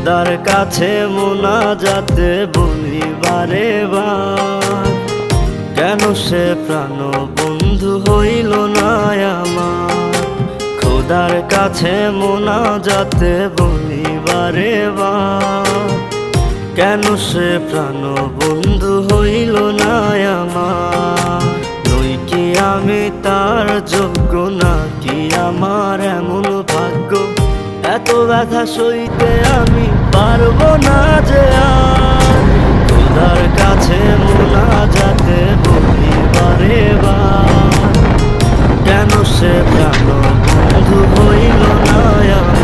খোদার কাছে মোনাজাতে বলি বারে বার, কেন সে প্রাণ বন্ধু হইল না আমার। খোদার কাছে মোনাজাতে বলি বারে বার, কেন সে প্রাণ বন্ধু হইল না আমার। নই কি আমি তার যোগ্য, নাকি আমার এমন ভাগ্য, এত ব্যথা সইতে আমি পারবো না যে আর। খোদার কাছে মোনাজাতে বলি বারে বার, কেন সে প্রাণ বন্ধু হইল না আমার।